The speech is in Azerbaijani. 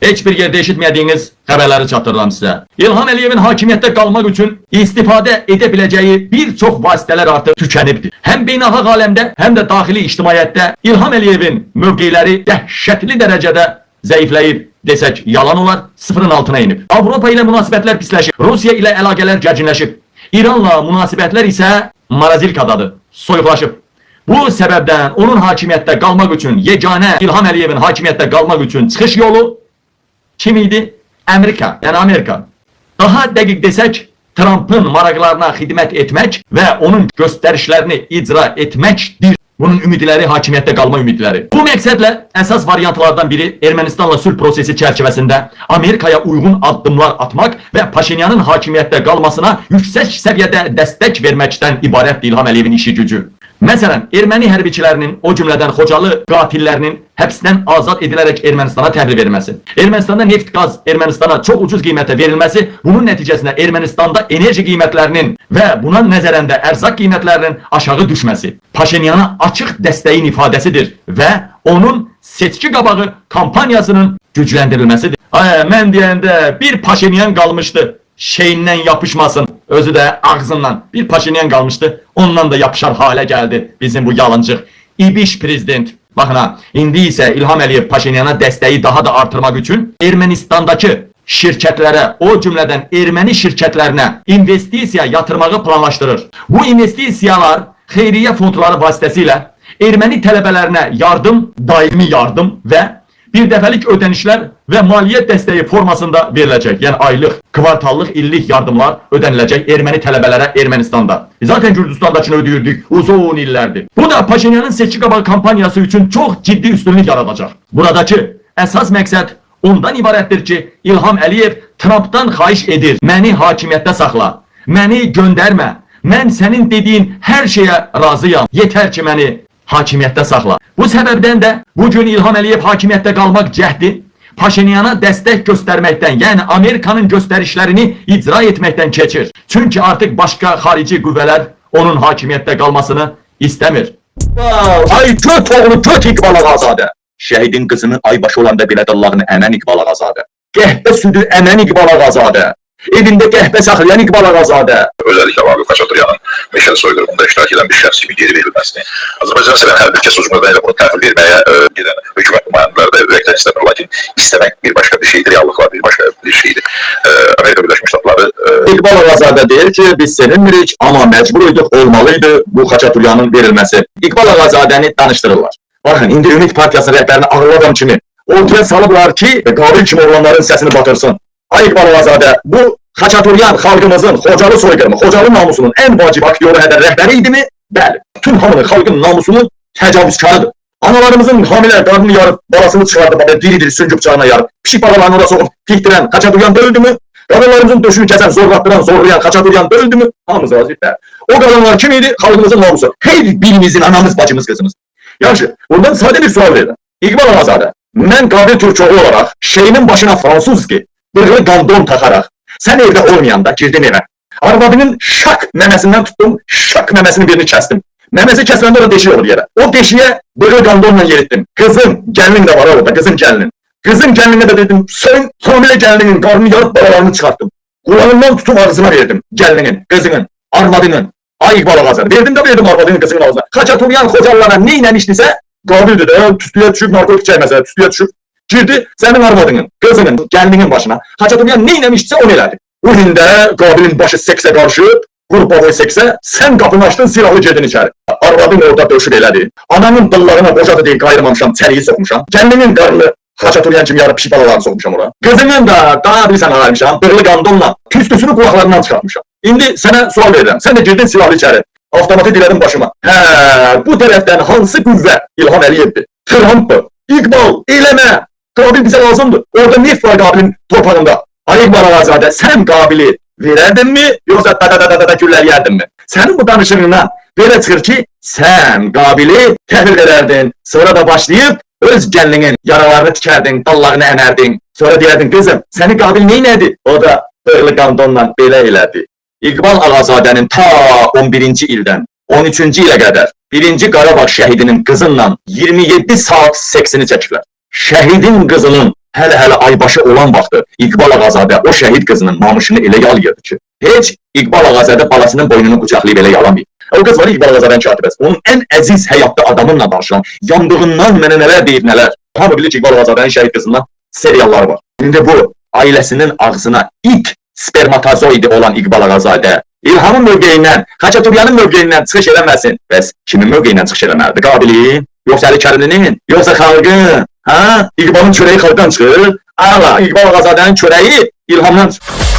heç bir yerdə eşitmədiyiniz xəbərləri çatdırıram sizə. İlham Əliyevin hakimiyyətdə qalmaq üçün istifadə edə biləcəyi bir çox vasitələr artıq tükənibdir. Həm beynəlxalq aləmdə, həm də daxili ictimaiyyətdə İlham Əliyevin mövqeləri dəhşətli dərəcədə zəifləyib desək yalan olar, sıfırın altına inib. Avropa ilə münasibətlər pisləşib, Rusiya ilə əlaqələr gərginləşib, İranla münasibətlər isə marazilkadadır, soyuqlaşıb. Bu səbəbdən onun hakimiyyətdə qalmaq üçün, yeganə İlham Əliyevin hakimiyyətdə qalmaq üçün çıxış yolu kim idi? Amerika, yəni Amerika. Daha dəqiq desək, Trump'ın maraqlarına xidmət etmək və onun göstərişlərini icra etməkdir. Bunun ümidləri hakimiyyətdə qalma ümidləri. Bu məqsədlə əsas variantlardan biri Ermənistanla sülh prosesi çərçivəsində Amerikaya uyğun addımlar atmaq və Paşinyanın hakimiyyətdə qalmasına yüksək səviyyədə dəstək verməkdən ibarətdir İlham Əliyevin işi gücü. Məsələn, erməni hərbiçilərinin, o cümlədən Xocalı qatillərinin həbsdən azad edilərək Ermənistana təhvil verilməsi, Ermənistanda neft qaz Ermənistana çox ucuz qiymətə verilməsi, bunun nəticəsində Ermənistanda enerji qiymətlərinin və buna nəzərəndə ərzaq qiymətlərinin aşağı düşməsi Paşinyana açıq dəstəyin ifadəsidir və onun seçki qabağı kampanyasının gücləndirilməsidir. Mən deyəndə bir Paşinyan qalmışdı. Şeyindən yapışmasın, özü də ağzından bir Paşinyan qalmışdı, ondan da yapışar halə gəldi bizim bu yalıncıq İbiş prezident. Baxın ha, indi isə İlham Əliyev Paşinyana dəstəyi daha da artırmaq üçün Ermənistandakı şirkətlərə, o cümlədən erməni şirkətlərinə investisiya yatırmağı planlaşdırır. Bu investisiyalar xeyriyyə fondları vasitəsilə erməni tələbələrinə yardım, daimi yardım və bir dəfəlik ödənişlər və maliyyə dəstəyi formasında veriləcək. Yəni aylıq, kvartallıq, illik yardımlar ödəniləcək erməni tələbələrə Ermənistanda. Zaten Gürcüstandakını ödəyirdik uzun illərdir. Bu da Paşinyanın seçki qabağı kampaniyası üçün çox ciddi üstünlük yaradacaq. Buradakı əsas məqsəd ondan ibarətdir ki, İlham Əliyev Trump'dan xahiş edir. Məni hakimiyyətdə saxla, məni göndərmə, mən sənin dediyin hər şeyə razıyam, yetər ki məni hakimiyyətdə saxla. Bu səbəbdən də bugün İlham Əliyev hakimiyyətdə qalmaq cəhdi Paşinyana dəstək göstərməkdən, yəni Amerikanın göstərişlərini icra etməkdən keçir. Çünki artıq başqa xarici qüvvələr onun hakimiyyətdə qalmasını istəmir. Ay töt oğlu töt İqbal Ağazadə. Şəhidin qızını aybaşı olanda belə dallağını əmən İqbal Ağazadə. Qəhbə südü əmən İqbal Ağazadə. Evində qəhbə saxlayan İqbal Ağazadə. Özellikle Vagıf Xaçaturyanın meşəli soyqırımında iştirak edən bir şəxs kimi geri verilməsini. Azərbaycan sevən hər bir kəs o cümlədən bunu təhvil verməyə gedən hökumət nümayəndələri də ürəkdən istəmir. Lakin istəmək bir başqa bir şeydir, reallıqlar bir başqa bir şeydir. Amerika Birləşmiş Ştatları İqbal Ağazadə deyir ki, biz sevinmirik, amma məcbur idik, olmalıydı bu Xaçaturyanın verilməsi. İqbal Ağazadəni danışdırırlar. Baxın, indi Ümid Partiyasının rəhbərini ağıl adam kimi ortaya salıblar ki, qabil kimi olanların səsini batırsın. Ay İqbal Ağazadə, bu Xaçaturyan xalqımızın Xocalı soyqırımı, Xocalı namusunun ən vacib aktyoru hədər rəhbəri idimi? Bəli. Tüm hamını xalqın namusunun təcavüzkarıdır. Analarımızın hamilə qarnını yarıb, balasını çıxardı, diri-diri süngü bıçağına yarıb, pişik balalarını oraya soğub, tikdirən Xaçaturyan döldü mü? Qadınlarımızın döşünü kəsən, zorlatdıran, zorlayan Xaçaturyan döldü mü? Hamımız vaziyetlər. O qadınlar kim idi? Xalqımızın namusu. Her birimizin anamız, bacımız, qızımız. Yaxşı, buradan sadə bir sual verirəm. İqbal Ağazadə, mən qabil Türkoğlu olaraq şeyinin başına Fransız ki, bırğı qandon taxaraq, sən evdə olmayanda girdin evə. Arvadının şak məməsindən tutdum, şak məməsinin birini kəstim. Məməsi kəsiləndə o deşik olur yerə. O deşiyə bırğı qandonla yeritdim. Kızım, gəlinin də var orada, kızım gəlinin. Kızım gəlininə də dedim, sən hamilə gəlinin qarnını yarıb balalarını çıxartdım. Kulağından tutum ağzına verdim, gəlinin, kızının, arvadının. Ay İqbal Ağazadə, verdim də verdim arvadının kızının ağzına. Xaçaturyan Xocalılara nə ilənişdirsə, qabildir də, tüstüyə düşüb, narkotik çəkməsə, tüstüyə düşüb. Girdi sənin arvadının, qızının, gəlinin başına. Xaçaturyan nə eləmişsə onu elədi. O hində qabilin başı seksə qarşı, qurbaboy seksə, sən qapını açdın, silahlı girdin içəri. Arvadın orada döşüb elədi. Ananın dıllarına bocadı deyil, qayırmamışam, çəliyi soxmuşam. Gəlinin qarnını Xaçaturyan kimi yarıb pişik balalarını soxmuşam ora. Qızının da qana bilsən ağarmışam, bırlı qandonla, tüstüsünü qulaqlarından çıxartmışam. İndi sənə sual verirəm, sən də girdin silahlı içəri. Avtomatı dilədin başıma. Bu tərəfdən hansı qüvvə İlham Əliyevdir? Trump'ı. İqbal, eləmə. Qabil bizə lazımdır. Orada neft var Qabilin torpağında. Ay İqbal Ağazadə, sən Qabili verərdinmi, yoxsa da gülləliyərdinmi? Sənin bu danışığından belə çıxır ki, sən Qabili təhvil verərdin, sonra da başlayıb öz gəlinin yaralarını tikərdin, dallarını əmərdin. Sonra deyərdin, qızım, səni Qabil neynədi? O da bırlı qandonla belə elədi. İqbal Ağazadənin ta 11-ci ildən 13-cü ilə qədər 1-ci Qarabağ şəhidinin qızınla 27 saat seksini çəkirlər. Şəhidin qızının Hələ aybaşı olan vaxtı İqbal Ağazadə o şəhid qızının namusunu elə yalayırdı ki, heç İqbal Ağazadə balasının boynunu qucaqlayıb elə yalamayıb. O qız var İqbal Ağazadənin katibəsi. Onun ən əziz həyatda adamımla danışıram. Yandığından mənə nələr deyib nələr. Hamı bilir ki, İqbal Ağazadənin şəhid qızından serialları var. İndi bu ailəsinin ağzına ilk spermatozoidi olan İqbal Ağazadə İlhamın mövqeyindən, Xaçaturyanın mövqeyindən çıxış eləməsin. Bəs kimin mövqeyindən çıxış eləməlidir? Qabilin? Yoxsa Əli Kərimlinin? Yoxsa xalqın? Ha? İqbalın çörəyi xalqdan çıxır. Ala, İqbal Ağazadənin çörəyi İlhamdan çıxır.